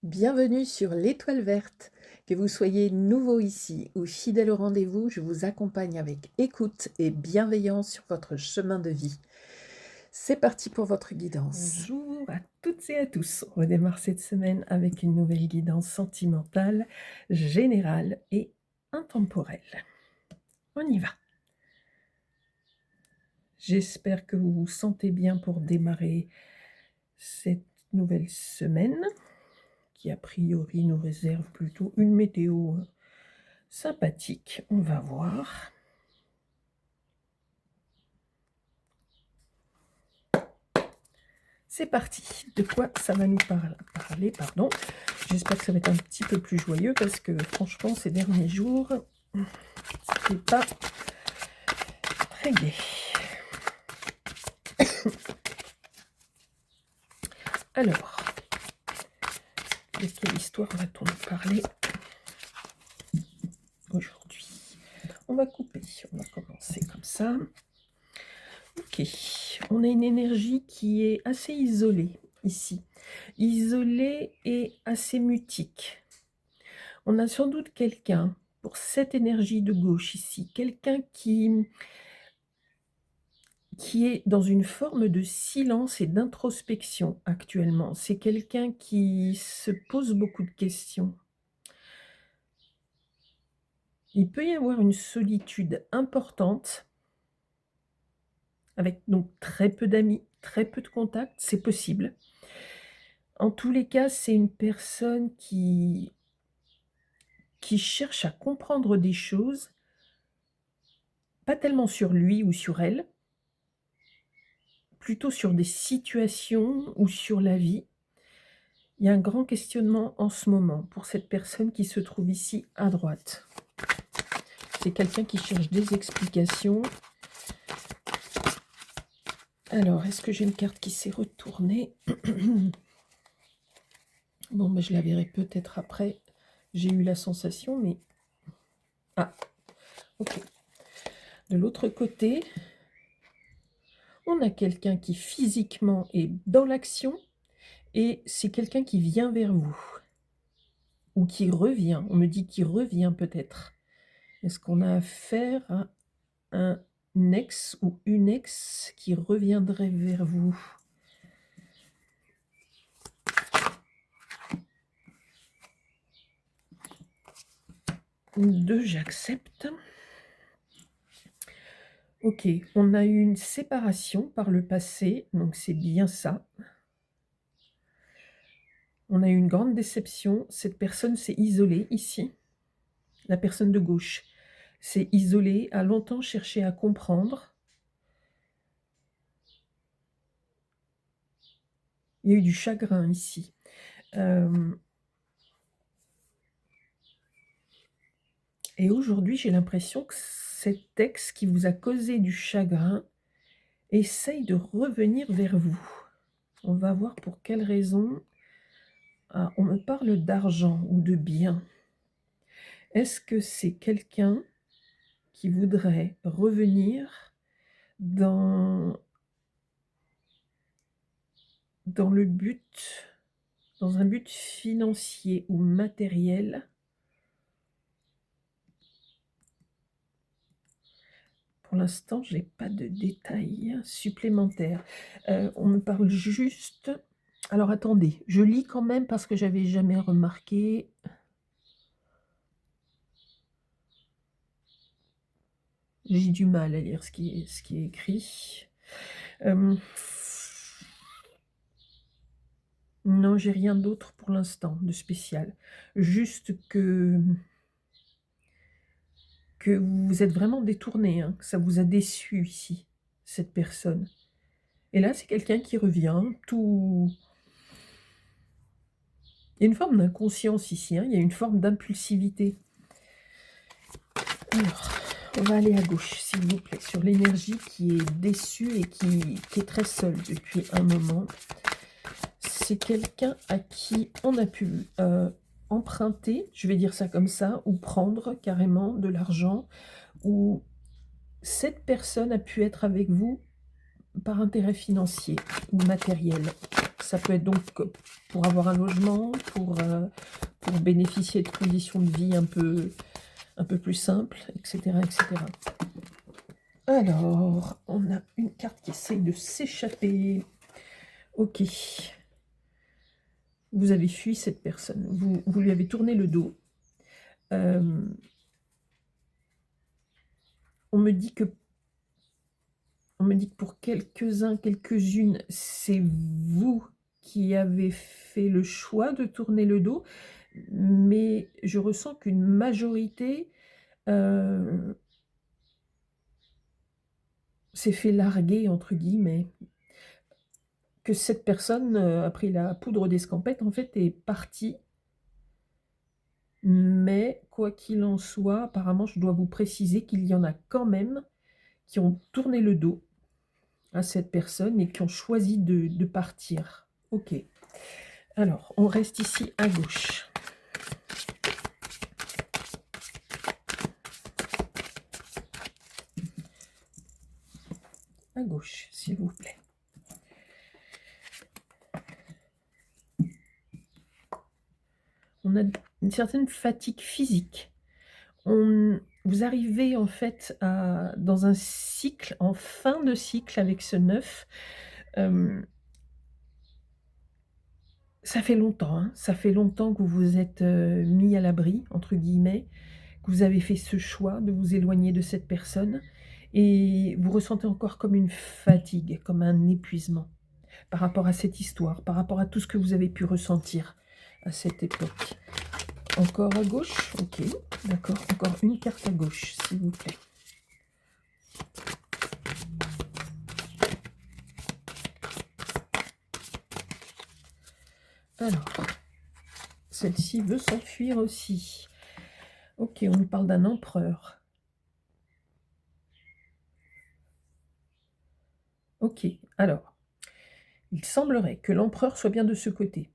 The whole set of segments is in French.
Bienvenue sur l'Étoile verte. Que vous soyez nouveau ici ou fidèle au rendez-vous, je vous accompagne avec écoute et bienveillance sur votre chemin de vie. C'est parti pour votre guidance. Bonjour à toutes et à tous. On redémarre cette semaine avec une nouvelle guidance sentimentale, générale et intemporelle. On y va. J'espère que vous vous sentez bien pour démarrer cette nouvelle semaine qui a priori nous réserve plutôt une météo sympathique. On va voir. C'est parti. De quoi ça va nous parler, pardon. J'espère que ça va être un petit peu plus joyeux parce que franchement ces derniers jours, c'était pas très gai. Alors, de quelle histoire va-t-on nous parler aujourd'hui? On va couper, on va commencer comme ça. Ok, on a une énergie qui est assez isolée ici. Isolée et assez mutique. On a sans doute quelqu'un, pour cette énergie de gauche ici, quelqu'un qui est dans une forme de silence et d'introspection actuellement. C'est quelqu'un qui se pose beaucoup de questions. Il peut y avoir une solitude importante, avec donc très peu d'amis, très peu de contacts, c'est possible. En tous les cas, c'est une personne qui cherche à comprendre des choses, pas tellement sur lui ou sur elle, plutôt sur des situations ou sur la vie. Il y a un grand questionnement en ce moment pour cette personne qui se trouve ici à droite. C'est quelqu'un qui cherche des explications. Alors, est-ce que j'ai une carte qui s'est retournée? Bon, ben, je la verrai peut-être après. J'ai eu la sensation, mais... Ah, ok. De l'autre côté, on a quelqu'un qui physiquement est dans l'action et c'est quelqu'un qui vient vers vous. Ou qui revient. On me dit qu'il revient peut-être. Est-ce qu'on a affaire à un ex ou une ex qui reviendrait vers vous? Deux, j'accepte. Ok, on a eu une séparation par le passé, donc c'est bien ça. On a eu une grande déception. Cette personne s'est isolée ici. La personne de gauche s'est isolée, a longtemps cherché à comprendre. Il y a eu du chagrin ici. Et aujourd'hui, j'ai l'impression que cet ex qui vous a causé du chagrin essaye de revenir vers vous. On va voir pour quelle raison. Ah, on me parle d'argent ou de biens. Est-ce que c'est quelqu'un qui voudrait revenir dans le but, dans un but financier ou matériel? Pour l'instant, je n'ai pas de détails supplémentaires. On me parle juste... Alors attendez, je lis quand même parce que j'avais jamais remarqué. J'ai du mal à lire ce qui est écrit. Non, j'ai rien d'autre pour l'instant de spécial. Juste que vous êtes vraiment détourné, hein, que ça vous a déçu ici, cette personne. Et là, c'est quelqu'un qui revient, tout... Il y a une forme d'inconscience ici, hein, il y a une forme d'impulsivité. Alors, on va aller à gauche, s'il vous plaît, sur l'énergie qui est déçue et qui est très seule depuis un moment. C'est quelqu'un à qui on a pu emprunter, je vais dire ça comme ça, ou prendre carrément de l'argent, ou cette personne a pu être avec vous par intérêt financier ou matériel. Ça peut être donc pour avoir un logement, pour bénéficier de conditions de vie un peu plus simples, etc., etc. Alors, on a une carte qui essaye de s'échapper. Ok. Vous avez fui cette personne. Vous lui avez tourné le dos. On me dit que pour quelques-uns, quelques-unes, c'est vous qui avez fait le choix de tourner le dos, mais je ressens qu'une majorité s'est fait larguer, entre guillemets, que cette personne a pris la poudre d'escampette, en fait, est partie. Mais quoi qu'il en soit, apparemment, je dois vous préciser qu'il y en a quand même qui ont tourné le dos à cette personne et qui ont choisi de partir. Ok. Alors, on reste ici à gauche. À gauche, s'il vous plaît. On a une certaine fatigue physique. Vous arrivez en fait dans un cycle, en fin de cycle avec ce 9. Ça fait longtemps, hein, ça fait longtemps que vous vous êtes mis à l'abri, entre guillemets, que vous avez fait ce choix de vous éloigner de cette personne et vous ressentez encore comme une fatigue, comme un épuisement par rapport à cette histoire, par rapport à tout ce que vous avez pu ressentir à cette époque. Encore à gauche, ok, d'accord, encore une carte à gauche, s'il vous plaît. Alors, celle-ci veut s'enfuir aussi. Ok, on nous parle d'un empereur. Ok, alors, il semblerait que l'empereur soit bien de ce côté.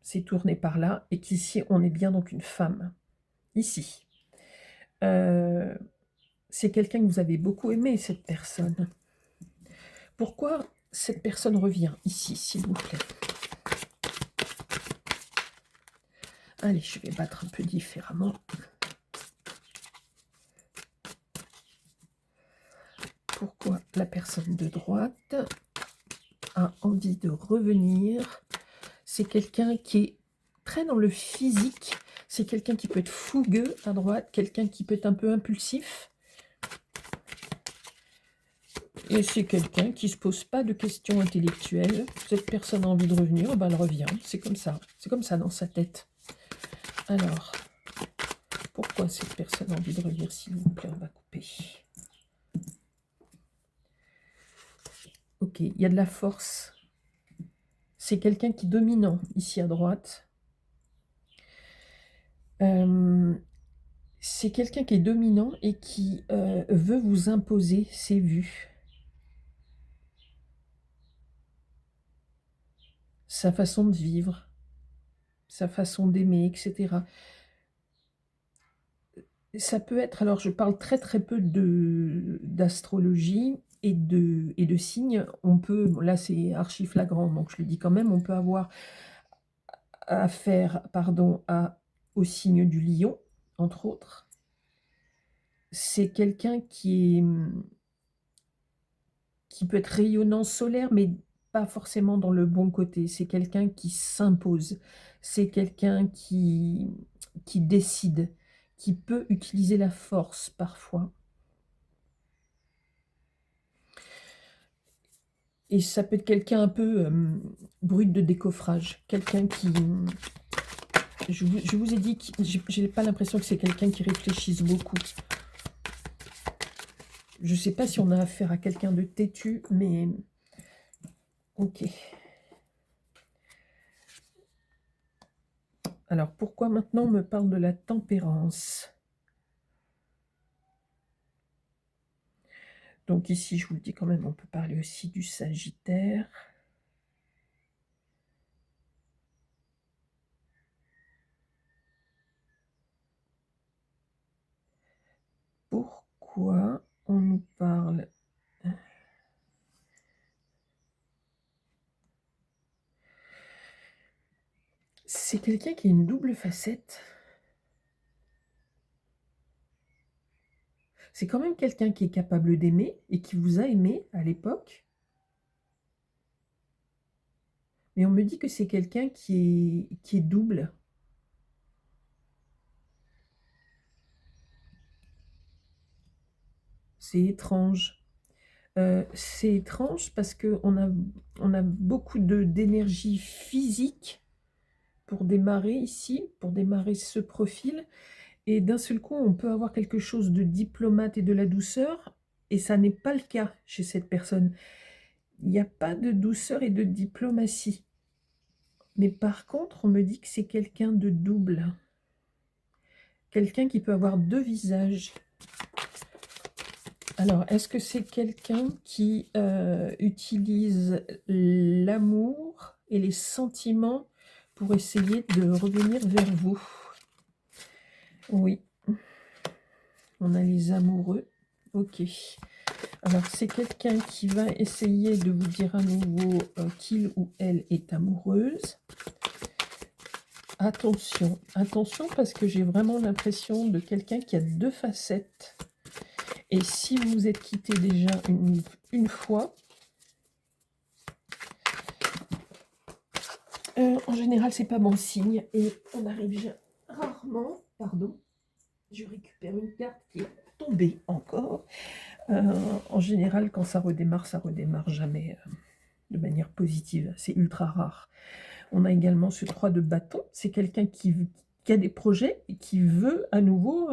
C'est tourné par là, et qu'ici, on est bien donc une femme. Ici. C'est quelqu'un que vous avez beaucoup aimé, cette personne. Pourquoi cette personne revient ici, s'il vous plaît? Allez, je vais battre un peu différemment. Pourquoi la personne de droite a envie de revenir? C'est quelqu'un qui est très dans le physique. C'est quelqu'un qui peut être fougueux à droite, quelqu'un qui peut être un peu impulsif. Et c'est quelqu'un qui ne se pose pas de questions intellectuelles. Cette personne a envie de revenir, ben elle revient. C'est comme ça. C'est comme ça dans sa tête. Alors, pourquoi cette personne a envie de revenir, s'il vous plaît? On va couper. Ok, il y a de la force. C'est quelqu'un qui est dominant, ici à droite. C'est quelqu'un qui est dominant et qui veut vous imposer ses vues. Sa façon de vivre, sa façon d'aimer, etc. Ça peut être, alors je parle très très peu d'astrologie et de signes. On peut, là c'est archi flagrant, donc je le dis quand même, on peut avoir affaire, pardon, au signe du lion, entre autres. C'est quelqu'un qui peut être rayonnant solaire, mais pas forcément dans le bon côté. C'est quelqu'un qui s'impose. C'est quelqu'un qui décide, qui peut utiliser la force parfois. Et ça peut être quelqu'un un peu brut de décoffrage. Quelqu'un qui... Je vous ai dit que je n'ai pas l'impression que c'est quelqu'un qui réfléchisse beaucoup. Je ne sais pas si on a affaire à quelqu'un de têtu, mais... Ok. Alors, pourquoi maintenant on me parle de la tempérance? Donc ici, je vous le dis quand même, on peut parler aussi du Sagittaire. Pourquoi on nous parle... C'est quelqu'un qui a une double facette. C'est quand même quelqu'un qui est capable d'aimer et qui vous a aimé à l'époque. Mais on me dit que c'est quelqu'un qui est double. C'est étrange. C'est étrange parce qu'on a beaucoup d'énergie physique pour démarrer ici, pour démarrer ce profil. Et d'un seul coup, on peut avoir quelque chose de diplomate et de la douceur, et ça n'est pas le cas chez cette personne. Il n'y a pas de douceur et de diplomatie. Mais par contre, on me dit que c'est quelqu'un de double. Quelqu'un qui peut avoir deux visages. Alors, est-ce que c'est quelqu'un qui utilise l'amour et les sentiments pour essayer de revenir vers vous? Oui. On a les amoureux. Ok. Alors, c'est quelqu'un qui va essayer de vous dire à nouveau qu'il ou elle est amoureuse. Attention, attention, parce que j'ai vraiment l'impression de quelqu'un qui a deux facettes. Et si vous vous êtes quitté déjà une fois, en général, c'est pas bon signe. Et on arrive rarement, pardon, je récupère une carte qui est tombée encore. En général, quand ça redémarre jamais de manière positive. C'est ultra rare. On a également ce 3 de bâton. C'est quelqu'un qui a des projets et qui veut à nouveau...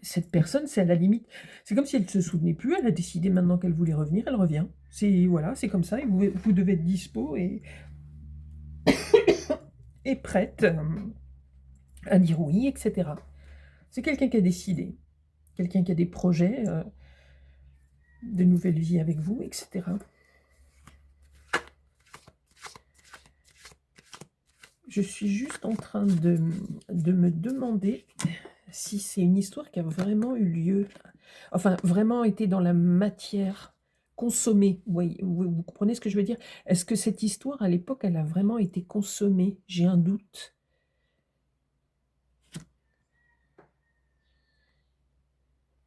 cette personne, c'est à la limite... C'est comme si elle ne se souvenait plus. Elle a décidé maintenant qu'elle voulait revenir. Elle revient. Voilà, c'est comme ça. Et vous devez être dispo et prête à dire oui, etc. C'est quelqu'un qui a décidé. Quelqu'un qui a des projets, de nouvelles vies avec vous, etc. Je suis juste en train de me demander si c'est une histoire qui a vraiment eu lieu, enfin, vraiment été dans la matière consommée. Vous comprenez ce que je veux dire? Est-ce que cette histoire, à l'époque, elle a vraiment été consommée? J'ai un doute.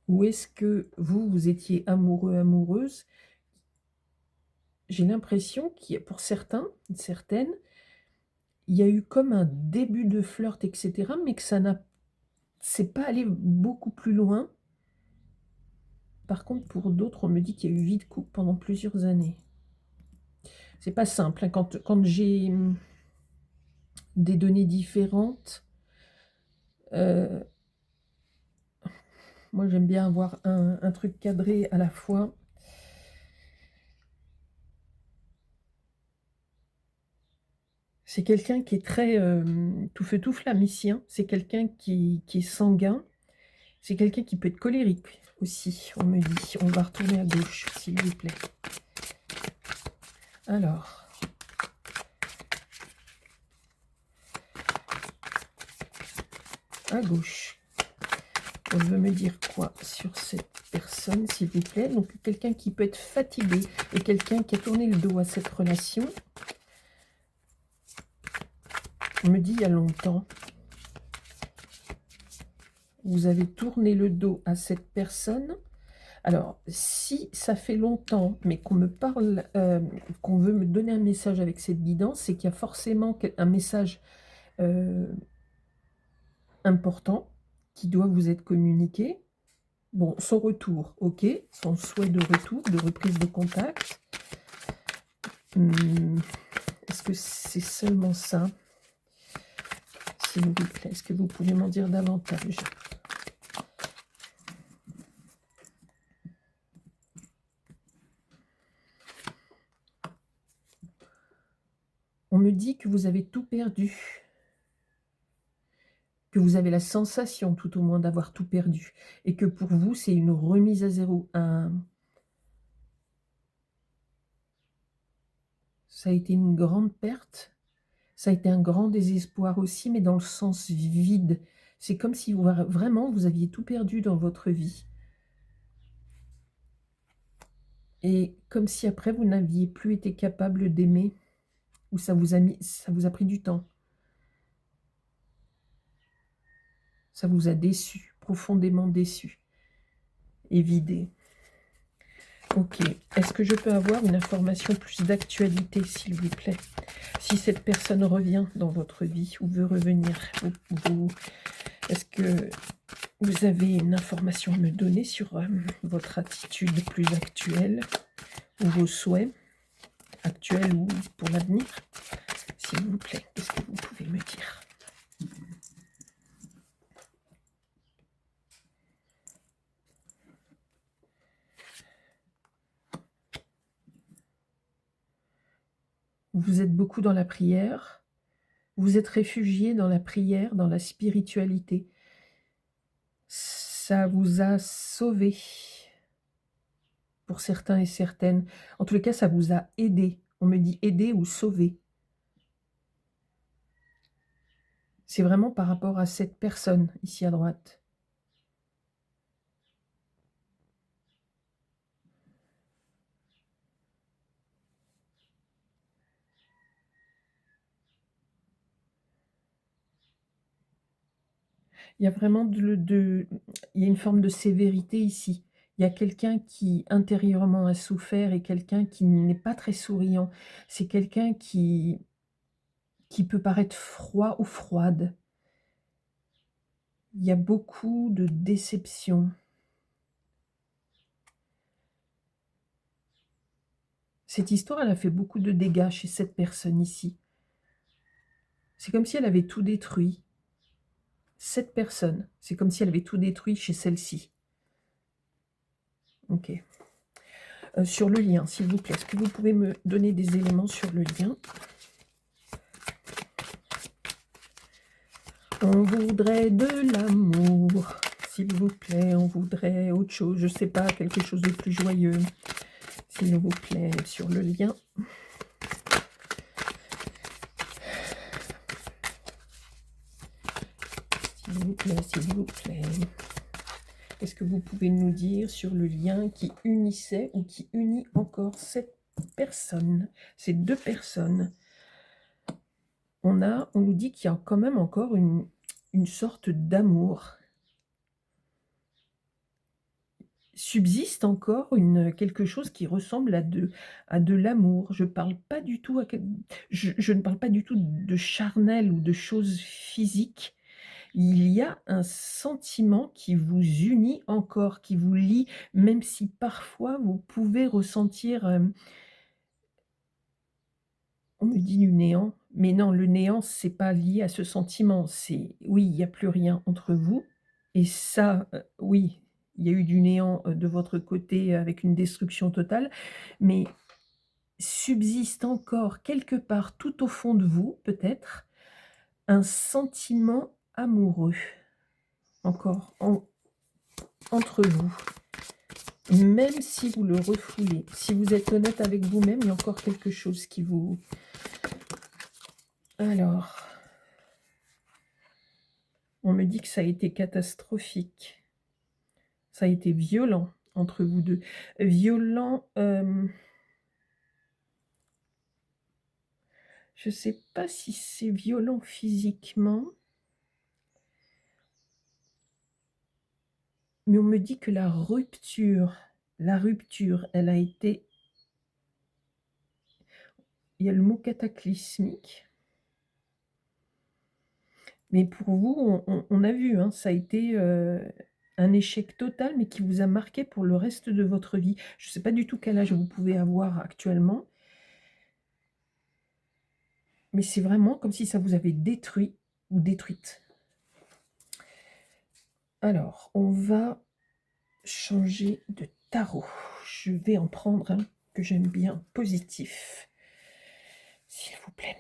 Ou est-ce que vous étiez amoureux, amoureuse? J'ai l'impression qu'il y a, pour certains, certaines, il y a eu comme un début de flirt, etc., mais que c'est pas allé beaucoup plus loin. Par contre, pour d'autres, on me dit qu'il y a eu vie de couple pendant plusieurs années. C'est pas simple, hein. Quand j'ai des données différentes, moi j'aime bien avoir un truc cadré à la fois. C'est quelqu'un qui est très tout feu tout flamme ici, hein. C'est quelqu'un qui est sanguin. C'est quelqu'un qui peut être colérique aussi, on me dit. On va retourner à gauche, s'il vous plaît. Alors, à gauche, on veut me dire quoi sur cette personne, s'il vous plaît? Donc, quelqu'un qui peut être fatigué et quelqu'un qui a tourné le dos à cette relation. On me dit il y a longtemps. Vous avez tourné le dos à cette personne. Alors, si ça fait longtemps, mais qu'on me parle, qu'on veut me donner un message avec cette guidance, c'est qu'il y a forcément un message important qui doit vous être communiqué. Bon, son retour, ok. Son souhait de retour, de reprise de contact. Est-ce que c'est seulement ça? S'il vous plaît, est-ce que vous pouvez m'en dire davantage? On me dit que vous avez tout perdu. Que vous avez la sensation, tout au moins, d'avoir tout perdu. Et que pour vous, c'est une remise à zéro. Ça a été une grande perte. Ça a été un grand désespoir aussi, mais dans le sens vide. C'est comme si vraiment, vous aviez tout perdu dans votre vie. Et comme si après, vous n'aviez plus été capable d'aimer. Ou ça vous a pris du temps? Ça vous a déçu, profondément déçu et vidé? Ok. Est-ce que je peux avoir une information plus d'actualité, s'il vous plaît? Si cette personne revient dans votre vie ou veut revenir, est-ce que vous avez une information à me donner sur votre attitude plus actuelle ou vos souhaits actuels ou pour l'avenir? S'il vous plaît, qu'est-ce que vous pouvez me dire? Vous êtes beaucoup dans la prière, vous êtes réfugié dans la prière, dans la spiritualité. Ça vous a sauvé pour certains et certaines. En tous les cas, ça vous a aidé. On me dit aider ou sauver. C'est vraiment par rapport à cette personne ici à droite. Il y a vraiment il y a une forme de sévérité ici. Il y a quelqu'un qui intérieurement a souffert et quelqu'un qui n'est pas très souriant. C'est quelqu'un qui peut paraître froid ou froide. Il y a beaucoup de déception. Cette histoire, elle a fait beaucoup de dégâts chez cette personne ici. C'est comme si elle avait tout détruit. Cette personne, c'est comme si elle avait tout détruit chez celle-ci. Ok. Sur le lien, s'il vous plaît, est-ce que vous pouvez me donner des éléments sur le lien? On voudrait de l'amour, s'il vous plaît, on voudrait autre chose, je ne sais pas, quelque chose de plus joyeux, s'il vous plaît, sur le lien. S'il vous plaît, s'il vous plaît. Est-ce que vous pouvez nous dire sur le lien qui unissait ou qui unit encore cette personne, ces deux personnes? On nous dit qu'il y a quand même encore une sorte d'amour. Subsiste encore quelque chose qui ressemble à de l'amour. Je ne parle pas du tout je ne parle pas du tout de charnel ou de choses physiques. Il y a un sentiment qui vous unit encore, qui vous lie, même si parfois vous pouvez ressentir, on me dit du néant, mais non, le néant, c'est pas lié à ce sentiment. C'est oui, il n'y a plus rien entre vous et ça, oui, il y a eu du néant, de votre côté avec une destruction totale, mais subsiste encore quelque part tout au fond de vous, peut-être, un sentiment amoureux, encore entre vous. Même si vous le refoulez, si vous êtes honnête avec vous-même, il y a encore quelque chose qui vous... Alors, on me dit que ça a été catastrophique. Ça a été violent entre vous deux. Violent, je ne sais pas si c'est violent physiquement, mais on me dit que la rupture, elle a été... Il y a le mot cataclysmique. Mais pour vous, on a vu, hein, ça a été un échec total, mais qui vous a marqué pour le reste de votre vie. Je ne sais pas du tout quel âge vous pouvez avoir actuellement, mais c'est vraiment comme si ça vous avait détruit ou détruite. Alors, on va changer de tarot. Je vais en prendre un que j'aime bien, positif, s'il vous plaît.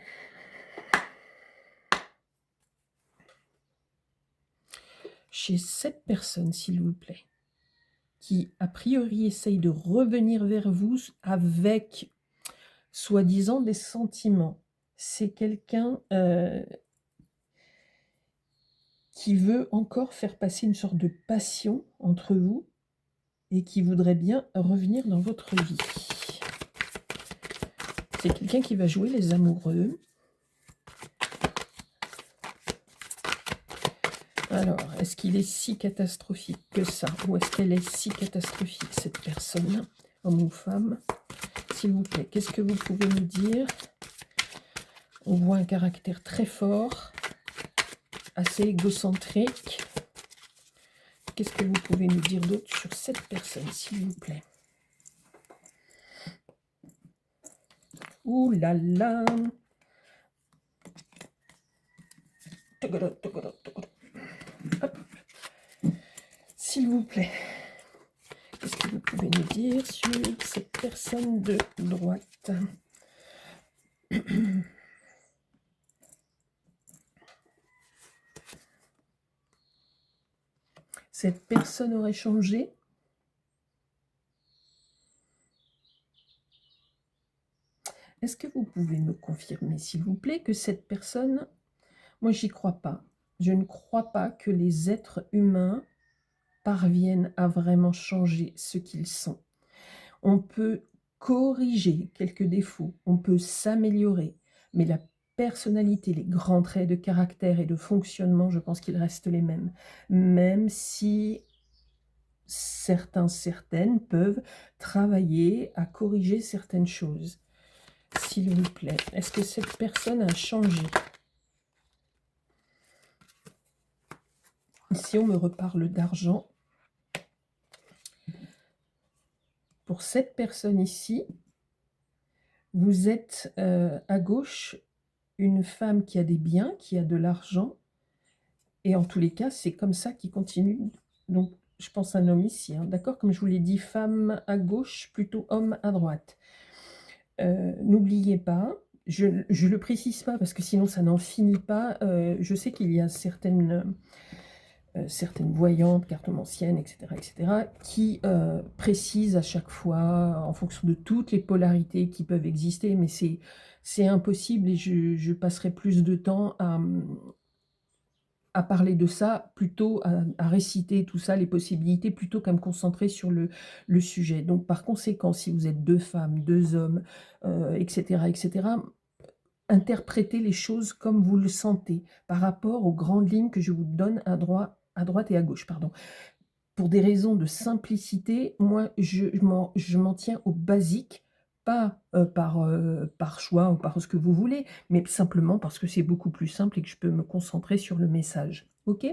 Chez cette personne, s'il vous plaît, qui a priori essaye de revenir vers vous avec soi-disant des sentiments. C'est quelqu'un qui veut encore faire passer une sorte de passion entre vous et qui voudrait bien revenir dans votre vie. C'est quelqu'un qui va jouer les amoureux. Alors, est-ce qu'il est si catastrophique que ça? Ou est-ce qu'elle est si catastrophique, cette personne, homme ou femme? S'il vous plaît, qu'est-ce que vous pouvez nous dire? On voit un caractère très fort, assez égocentrique. Qu'est-ce que vous pouvez nous dire d'autre sur cette personne, s'il vous plaît? Ouh là là! Hop. S'il vous plaît, qu'est-ce que vous pouvez nous dire sur cette personne de droite? Cette personne aurait changé? Est-ce que vous pouvez me confirmer, s'il vous plaît, que cette personne... Moi, j'y crois pas. Je ne crois pas que les êtres humains parviennent à vraiment changer ce qu'ils sont. On peut corriger quelques défauts, on peut s'améliorer, mais la personnalité, les grands traits de caractère et de fonctionnement, je pense qu'ils restent les mêmes. Même si certaines peuvent travailler à corriger certaines choses. S'il vous plaît, est-ce que cette personne a changé? Ici, on me reparle d'argent. Pour cette personne ici, vous êtes à gauche une femme qui a des biens, qui a de l'argent. Et en tous les cas, c'est comme ça qu'il continue. Donc, je pense à un homme ici, hein, d'accord? Comme je vous l'ai dit, femme à gauche, plutôt homme à droite. N'oubliez pas, je ne le précise pas parce que sinon ça n'en finit pas. Je sais qu'il y a certaines voyantes, cartomanciennes, etc., qui précisent à chaque fois, en fonction de toutes les polarités qui peuvent exister, mais c'est impossible et je passerai plus de temps à parler de ça, plutôt à réciter tout ça, les possibilités, plutôt qu'à me concentrer sur le sujet. Donc par conséquent, si vous êtes deux femmes, deux hommes, etc., interprétez les choses comme vous le sentez, par rapport aux grandes lignes que je vous donne à droite et à gauche, pardon. Pour des raisons de simplicité, moi, je m'en tiens au basique, pas par choix ou par ce que vous voulez, mais simplement parce que c'est beaucoup plus simple et que je peux me concentrer sur le message. Ok?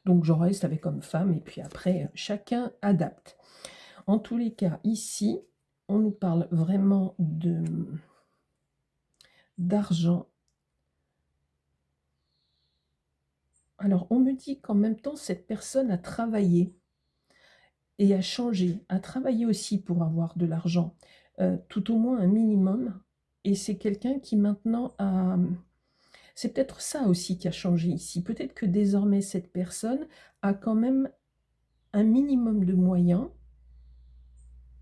Donc j'en reste avec homme, femme, et puis après, chacun adapte. En tous les cas, ici, on nous parle vraiment d'argent. Alors, on me dit qu'en même temps, cette personne a travaillé et a changé, a travaillé aussi pour avoir de l'argent, tout au moins un minimum. Et c'est quelqu'un qui maintenant a... C'est peut-être ça aussi qui a changé ici. Peut-être que désormais, cette personne a quand même un minimum de moyens.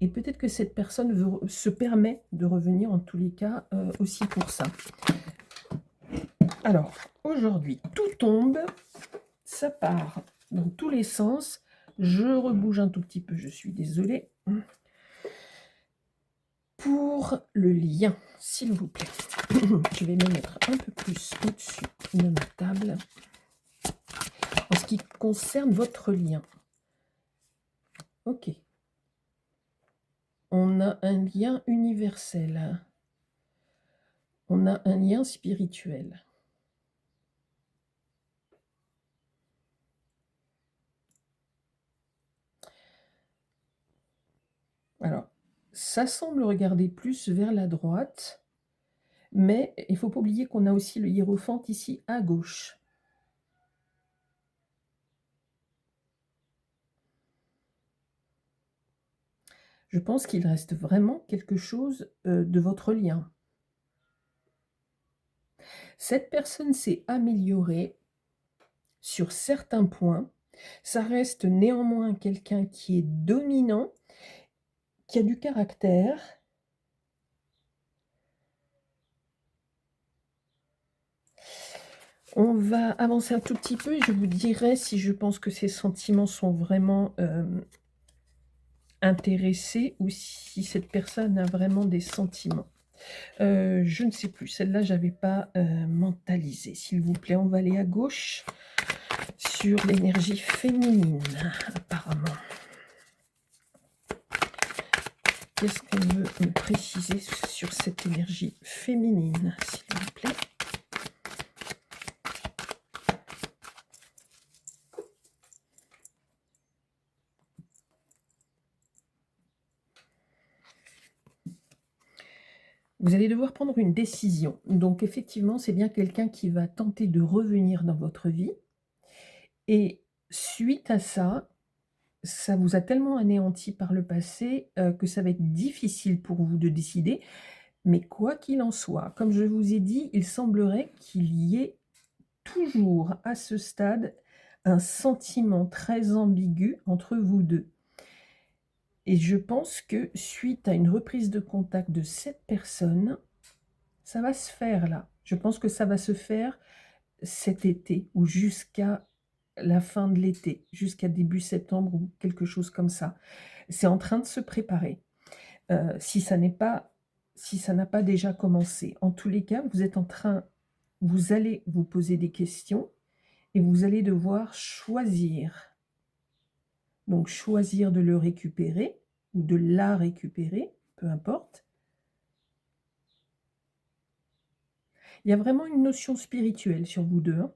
Et peut-être que cette personne se permet de revenir, en tous les cas, aussi pour ça. Alors, aujourd'hui, tout tombe, ça part dans tous les sens. Je rebouge un tout petit peu, je suis désolée. Pour le lien, s'il vous plaît, je vais me mettre un peu plus au-dessus de ma table. En ce qui concerne votre lien, ok. On a un lien universel. On a un lien spirituel. Alors, ça semble regarder plus vers la droite, mais il ne faut pas oublier qu'on a aussi le hiérophante ici à gauche. Je pense qu'il reste vraiment quelque chose de votre lien. Cette personne s'est améliorée sur certains points. Ça reste néanmoins quelqu'un qui est dominant, qui a du caractère. On va avancer un tout petit peu et je vous dirai si je pense que ces sentiments sont vraiment intéressés ou si cette personne a vraiment des sentiments. Je ne sais plus, celle-là, j'avais pas mentalisé. S'il vous plaît, on va aller à gauche sur l'énergie féminine, apparemment. Qu'est-ce qu'on veut me préciser sur cette énergie féminine, s'il vous plaît? Vous allez devoir prendre une décision. Donc effectivement, c'est bien quelqu'un qui va tenter de revenir dans votre vie. Et suite à ça, ça vous a tellement anéanti par le passé que ça va être difficile pour vous de décider. Mais quoi qu'il en soit, comme je vous ai dit, il semblerait qu'il y ait toujours à ce stade un sentiment très ambigu entre vous deux. Et je pense que suite à une reprise de contact de cette personne, ça va se faire là. Je pense que ça va se faire cet été ou jusqu'à la fin de l'été, jusqu'à début septembre ou quelque chose comme ça. C'est en train de se préparer. Si ça n'a pas déjà commencé. En tous les cas, vous allez vous poser des questions et vous allez devoir choisir. Donc choisir de le récupérer ou de la récupérer, peu importe. Il y a vraiment une notion spirituelle sur vous deux, hein.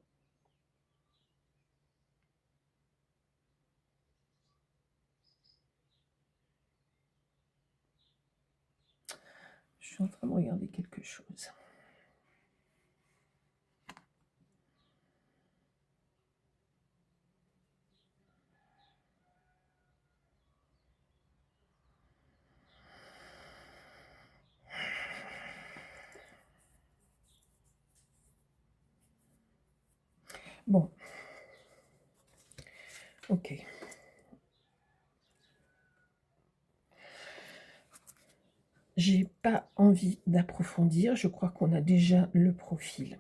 Je suis en train de regarder quelque chose. Bon. Ok. J'ai pas envie d'approfondir, je crois qu'on a déjà le profil.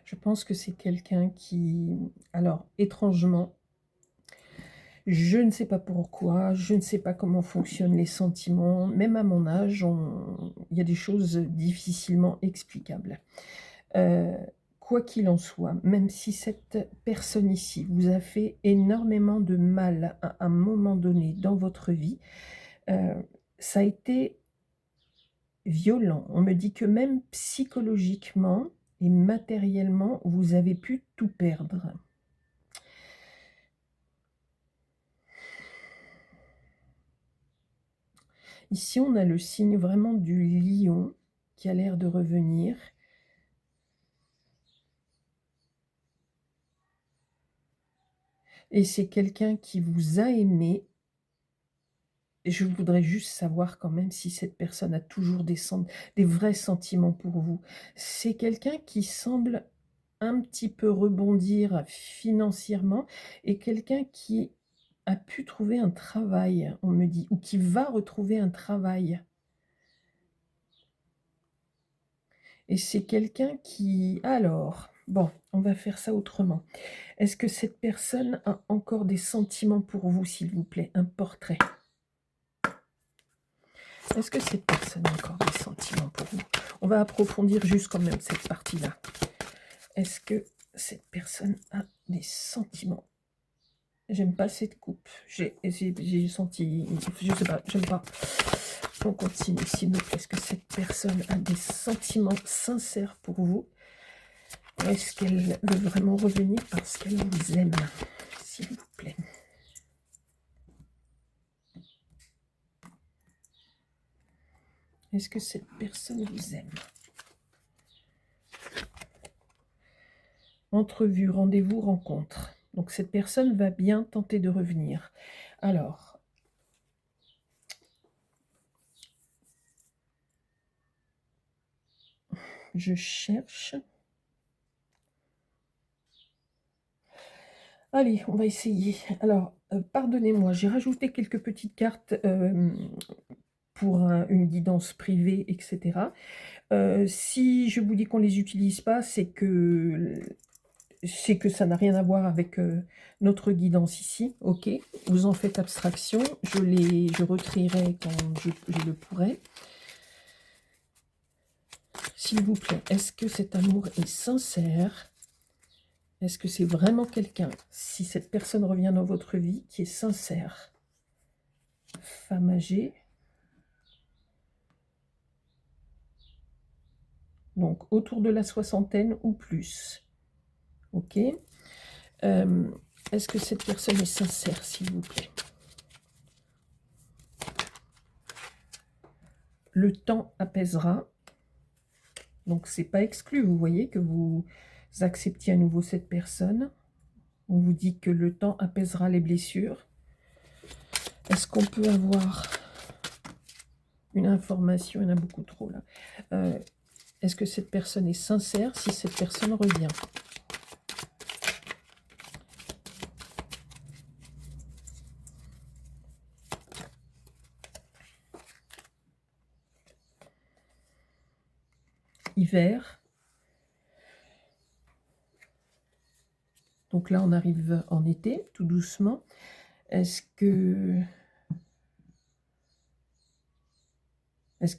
Je pense que c'est quelqu'un qui, alors étrangement, je ne sais pas pourquoi, je ne sais pas comment fonctionnent les sentiments, même à mon âge, il y a des choses difficilement explicables. Quoi qu'il en soit, même si cette personne ici vous a fait énormément de mal à un moment donné dans votre vie, ça a été violent. On me dit que même psychologiquement et matériellement, vous avez pu tout perdre. Ici, on a le signe vraiment du lion qui a l'air de revenir. Et c'est quelqu'un qui vous a aimé. Et je voudrais juste savoir quand même si cette personne a toujours des vrais sentiments pour vous. C'est quelqu'un qui semble un petit peu rebondir financièrement et quelqu'un qui a pu trouver un travail, on me dit, ou qui va retrouver un travail. Et c'est quelqu'un qui... Alors, bon, on va faire ça autrement. Est-ce que cette personne a encore des sentiments pour vous, s'il vous plaît? Un portrait. Est-ce que cette personne a encore des sentiments pour vous? On va approfondir juste quand même cette partie-là. Est-ce que cette personne a des sentiments? J'aime pas cette coupe. J'ai senti... Je sais pas, j'aime pas. On continue, s'il vous plaît. Est-ce que cette personne a des sentiments sincères pour vous? Ou est-ce qu'elle veut vraiment revenir parce qu'elle vous aime? S'il vous plaît. Est-ce que cette personne vous aime? Entrevue, rendez-vous, rencontre. Donc cette personne va bien tenter de revenir. Alors, je cherche. Allez, on va essayer. Alors, pardonnez-moi, j'ai rajouté quelques petites cartes, pour une guidance privée et cetera. Si je vous dis qu'on les utilise pas, c'est que ça n'a rien à voir avec, notre guidance ici, OK? Vous en faites abstraction, je retrierai quand je le pourrai. S'il vous plaît, est-ce que cet amour est sincère? Est-ce que c'est vraiment quelqu'un, si cette personne revient dans votre vie, qui est sincère? Femme âgée, donc autour de la soixantaine ou plus, OK? Est-ce que cette personne est sincère, s'il vous plaît? Le temps apaisera. Donc, c'est pas exclu, vous voyez, que vous acceptiez à nouveau cette personne. On vous dit que le temps apaisera les blessures. Est-ce qu'on peut avoir une information? Il y en a beaucoup trop, là. Est-ce que cette personne est sincère si cette personne revient? Hiver. Donc là, on arrive en été, tout doucement. Est-ce que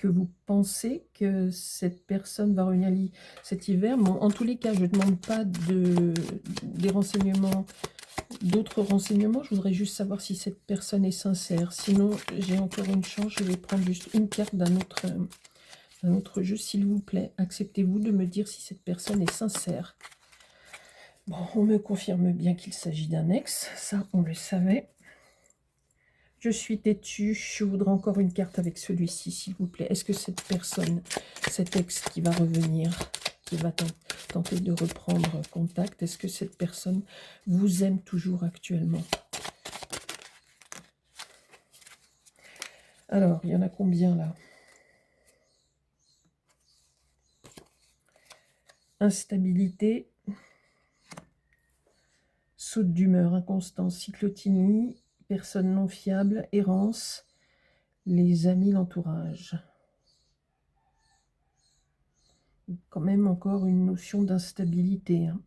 vous pensez que cette personne va revenir cet hiver? Bon, en tous les cas, je ne demande pas des renseignements, d'autres renseignements. Je voudrais juste savoir si cette personne est sincère. Sinon, j'ai encore une chance. Je vais prendre juste une carte d'un autre jeu. S'il vous plaît, acceptez-vous de me dire si cette personne est sincère? Bon, on me confirme bien qu'il s'agit d'un ex. Ça, on le savait. Je suis têtue, je voudrais encore une carte avec celui-ci, s'il vous plaît. Est-ce que cette personne, cet ex qui va revenir, qui va tenter de reprendre contact, est-ce que cette personne vous aime toujours actuellement? Alors, il y en a combien là? Instabilité, saute d'humeur, inconstance, cyclotimie, personne non fiable, errance, les amis, l'entourage. Quand même encore une notion d'instabilité. Hein.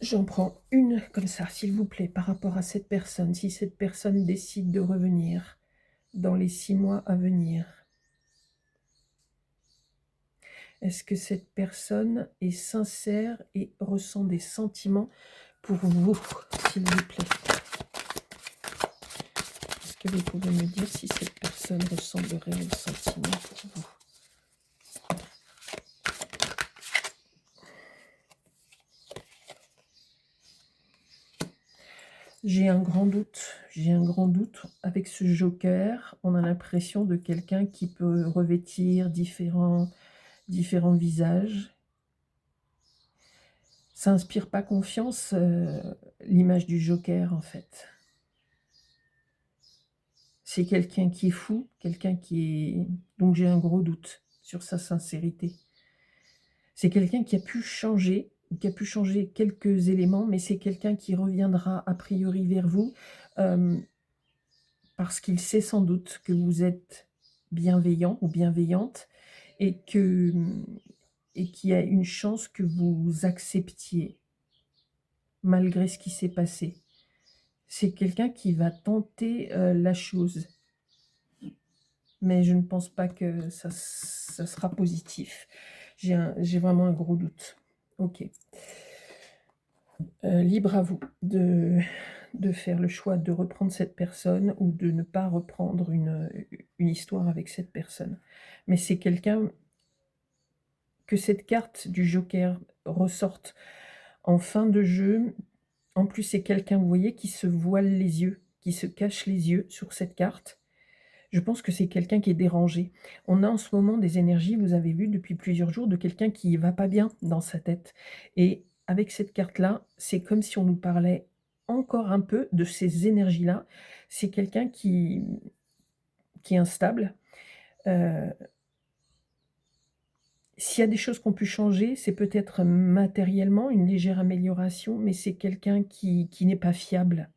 J'en prends une comme ça, s'il vous plaît, par rapport à cette personne. Si cette personne décide de revenir dans les 6 mois à venir, est-ce que cette personne est sincère et ressent des sentiments pour vous, s'il vous plaît? Est-ce que vous pouvez me dire si cette personne ressent de réels sentiments pour vous? J'ai un grand doute avec ce joker. On a l'impression de quelqu'un qui peut revêtir différents visages. Ça inspire pas confiance, l'image du joker, en fait. C'est quelqu'un qui est fou, quelqu'un qui est... Donc j'ai un gros doute sur sa sincérité. C'est quelqu'un qui a pu changer quelques éléments, mais c'est quelqu'un qui reviendra a priori vers vous, parce qu'il sait sans doute que vous êtes bienveillant ou bienveillante et qu'il y a une chance que vous acceptiez malgré ce qui s'est passé. C'est quelqu'un qui va tenter la chose, mais je ne pense pas que ça sera positif. J'ai vraiment un gros doute. Ok. Libre à vous de faire le choix de reprendre cette personne ou de ne pas reprendre une histoire avec cette personne. Mais c'est quelqu'un, que cette carte du joker ressorte en fin de jeu. En plus, c'est quelqu'un, vous voyez, qui se voile les yeux, qui se cache les yeux sur cette carte. Je pense que c'est quelqu'un qui est dérangé. On a en ce moment des énergies, vous avez vu depuis plusieurs jours, de quelqu'un qui va pas bien dans sa tête. Et avec cette carte-là, c'est comme si on nous parlait encore un peu de ces énergies-là. C'est quelqu'un qui est instable. S'il y a des choses qu'on peut changer, c'est peut-être matériellement une légère amélioration, mais c'est quelqu'un qui n'est pas fiable.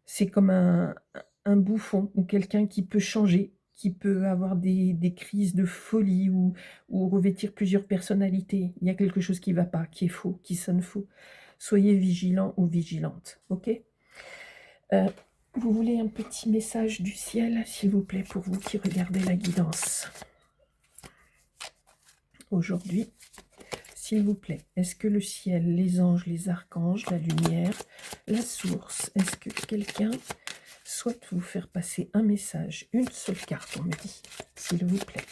C'est comme un bouffon ou quelqu'un qui peut changer, qui peut avoir des crises de folie ou revêtir plusieurs personnalités. Il y a quelque chose qui ne va pas, qui est faux, qui sonne faux. Soyez vigilant ou vigilante, ok? Vous voulez un petit message du ciel, s'il vous plaît, pour vous qui regardez la guidance aujourd'hui, s'il vous plaît, est-ce que le ciel, les anges, les archanges, la lumière, la source, est-ce que quelqu'un souhaite vous faire passer un message, une seule carte, on me dit, s'il vous plaît.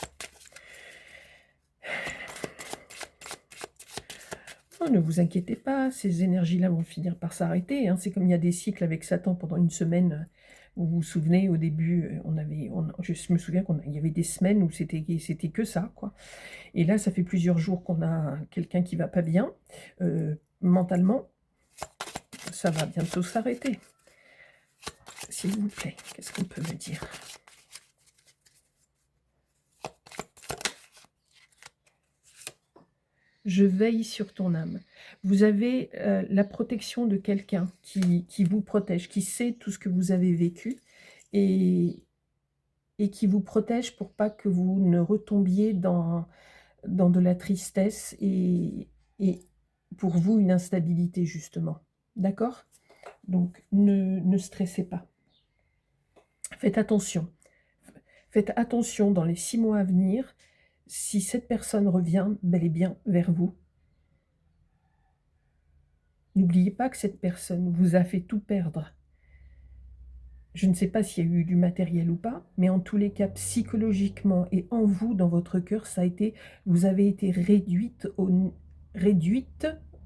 Oh, ne vous inquiétez pas, ces énergies-là vont finir par s'arrêter. Hein. C'est comme il y a des cycles avec Satan pendant une semaine. Vous vous souvenez, au début, je me souviens qu'il y avait des semaines où c'était que ça, quoi. Et là, ça fait plusieurs jours qu'on a quelqu'un qui va pas bien, mentalement. Ça va bientôt s'arrêter. S'il vous plaît, qu'est-ce qu'on peut me dire ? Je veille sur ton âme. Vous avez la protection de quelqu'un qui vous protège, qui sait tout ce que vous avez vécu et qui vous protège pour pas que vous ne retombiez dans de la tristesse et pour vous une instabilité justement. D'accord ? Donc ne stressez pas. Faites attention. Faites attention dans les 6 mois à venir, si cette personne revient bel et bien vers vous. N'oubliez pas que cette personne vous a fait tout perdre. Je ne sais pas s'il y a eu du matériel ou pas, mais en tous les cas, psychologiquement et en vous, dans votre cœur, ça a été, vous avez été réduite,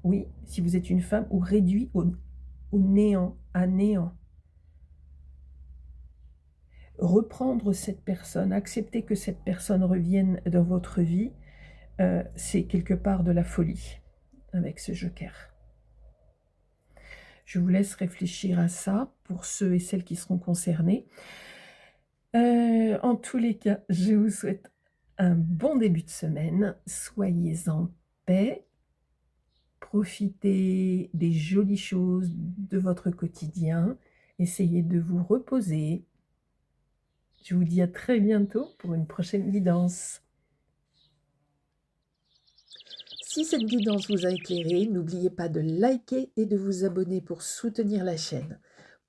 oui, si vous êtes une femme, ou réduit au néant, à néant. Reprendre cette personne, accepter que cette personne revienne dans votre vie, c'est quelque part de la folie avec ce joker. Je vous laisse réfléchir à ça pour ceux et celles qui seront concernés. En tous les cas, je vous souhaite un bon début de semaine. Soyez en paix. Profitez des jolies choses de votre quotidien. Essayez de vous reposer. Je vous dis à très bientôt pour une prochaine guidance. Si cette guidance vous a éclairé, n'oubliez pas de liker et de vous abonner pour soutenir la chaîne.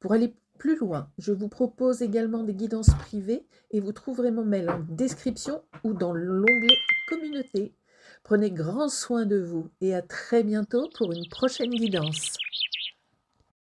Pour aller plus loin, je vous propose également des guidances privées et vous trouverez mon mail en description ou dans l'onglet communauté. Prenez grand soin de vous et à très bientôt pour une prochaine guidance.